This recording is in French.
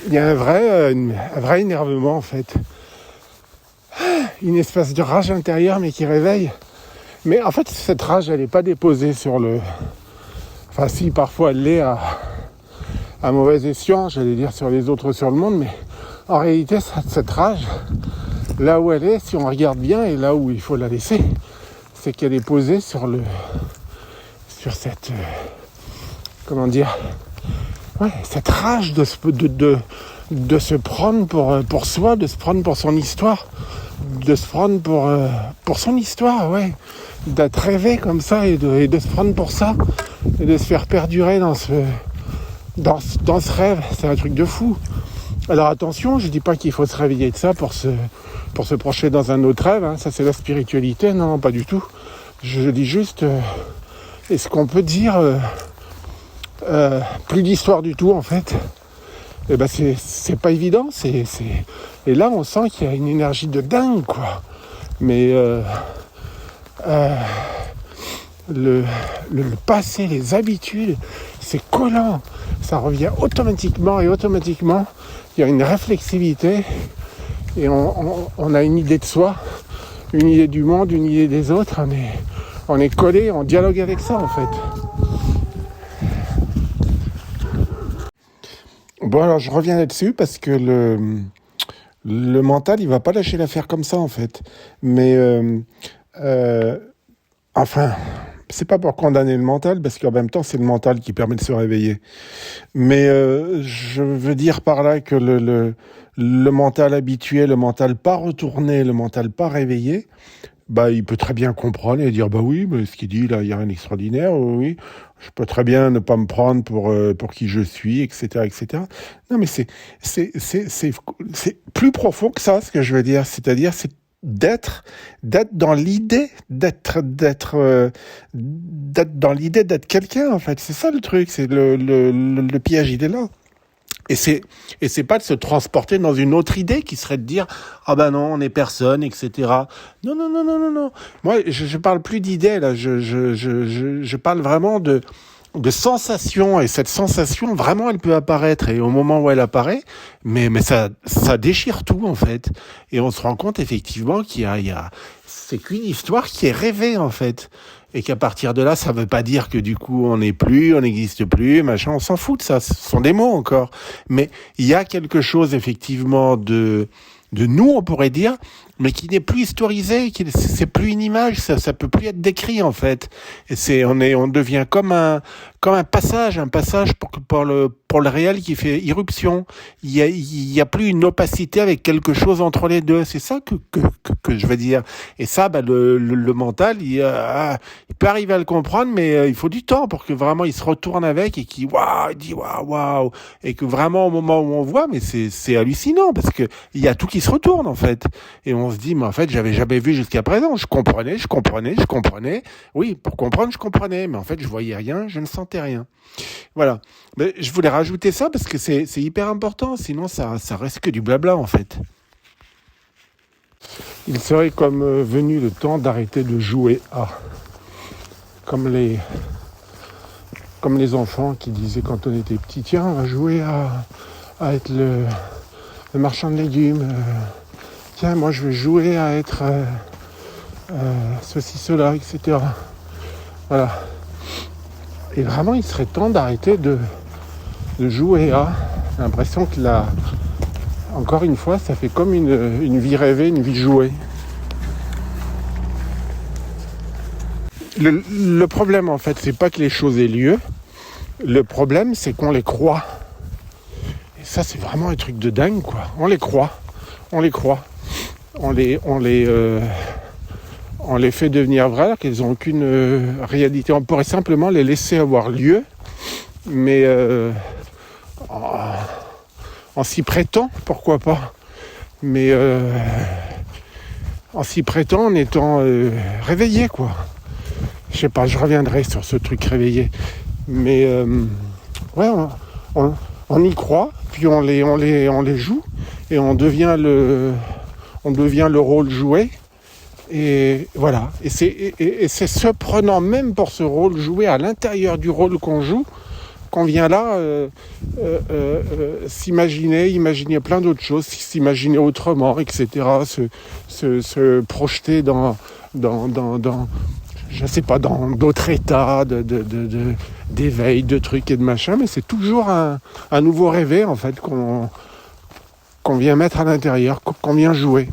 il y a un vrai énervement en fait. Une espèce de rage intérieure mais qui réveille. Mais en fait cette rage elle n'est pas déposée sur le... Enfin si parfois elle l'est à mauvais escient, j'allais dire sur les autres, sur le monde, mais en réalité cette rage, là où elle est, si on regarde bien et là où il faut la laisser, c'est qu'elle est posée sur cette... comment dire, ouais, cette rage de se prendre pour soi, de se prendre pour son histoire, de se prendre pour son histoire, ouais, d'être rêvé comme ça et de se prendre pour ça et de se faire perdurer dans ce rêve. C'est un truc de fou. Alors attention, je dis pas qu'il faut se réveiller de ça pour se projeter dans un autre rêve, hein. Ça c'est la spiritualité, non, pas du tout. Je dis juste, est-ce qu'on peut dire plus d'histoire du tout en fait? Et ben c'est pas évident, et là on sent qu'il y a une énergie de dingue quoi. Mais le passé, les habitudes, c'est collant, ça revient automatiquement, il y a une réflexivité et on a une idée de soi, une idée du monde, une idée des autres, on est collé, on dialogue avec ça en fait. Bon alors je reviens là-dessus parce que le mental il va pas lâcher l'affaire comme ça en fait. Mais enfin, c'est pas pour condamner le mental parce qu'en même temps c'est le mental qui permet de se réveiller. Mais je veux dire par là que le mental habitué, le mental pas retourné, le mental pas réveillé, bah il peut très bien comprendre et dire bah oui, mais ce qu'il dit là, il y a rien d'extraordinaire, oui, je peux très bien ne pas me prendre pour qui je suis, etc., etc. Non mais c'est plus profond que ça ce que je veux dire, c'est-à-dire c'est d'être dans l'idée d'être dans l'idée d'être quelqu'un en fait, c'est ça le truc, c'est le piège, il est là. Et c'est pas de se transporter dans une autre idée qui serait de dire ah ben non on est personne, etc. Non. Moi je parle plus d'idée là, je parle vraiment de sensation, et cette sensation vraiment elle peut apparaître, et au moment où elle apparaît mais ça déchire tout en fait, et on se rend compte effectivement qu'il y a c'est qu'une histoire qui est rêvée en fait, et qu'à partir de là ça veut pas dire que du coup on n'existe plus, machin, on s'en fout de ça, ce sont des mots encore, mais il y a quelque chose effectivement de nous on pourrait dire, mais qui n'est plus historisé, c'est plus une image, ça peut plus être décrit en fait, et on devient comme un passage pour le réel qui fait irruption. Il y a plus une opacité avec quelque chose entre les deux, c'est ça que je veux dire. Et ça bah le mental il peut arriver à le comprendre, mais il faut du temps pour que vraiment il se retourne avec et qu'il dit waouh, et que vraiment au moment où on voit, mais c'est hallucinant parce que il y a tout qui se retourne en fait, et on se dit mais en fait j'avais jamais vu jusqu'à présent, je comprenais, oui, pour comprendre je comprenais, mais en fait je voyais rien, je ne sentais rien. Voilà, mais je voulais rajouter ça parce que c'est hyper important, sinon ça reste que du blabla en fait. Il serait comme venu le temps d'arrêter de jouer à, comme les enfants qui disaient quand on était petit, tiens on va jouer à être le marchand de légumes, tiens moi je vais jouer à être ceci, cela, etc. Voilà. Et vraiment il serait temps d'arrêter de jouer à. J'ai l'impression que là, encore une fois, ça fait comme une vie rêvée, une vie jouée. Le problème en fait, c'est pas que les choses aient lieu. Le problème, c'est qu'on les croit. Et ça, c'est vraiment un truc de dingue, quoi. On les croit. On les fait devenir vraies, alors qu'elles n'ont aucune réalité. On pourrait simplement les laisser avoir lieu, mais en s'y prêtant, pourquoi pas. Mais en s'y prêtant, en étant réveillé, quoi. Je sais pas, je reviendrai sur ce truc réveillé. Mais ouais, on y croit, puis on les joue, et on devient le rôle joué. Et voilà. Et c'est se prenant même pour ce rôle joué à l'intérieur du rôle qu'on joue qu'on vient là imaginer plein d'autres choses, s'imaginer autrement, etc. Se projeter dans je sais pas, dans d'autres états d'éveil, de trucs et de machin, mais c'est toujours un nouveau rêver en fait qu'on vient mettre à l'intérieur, qu'on vient jouer.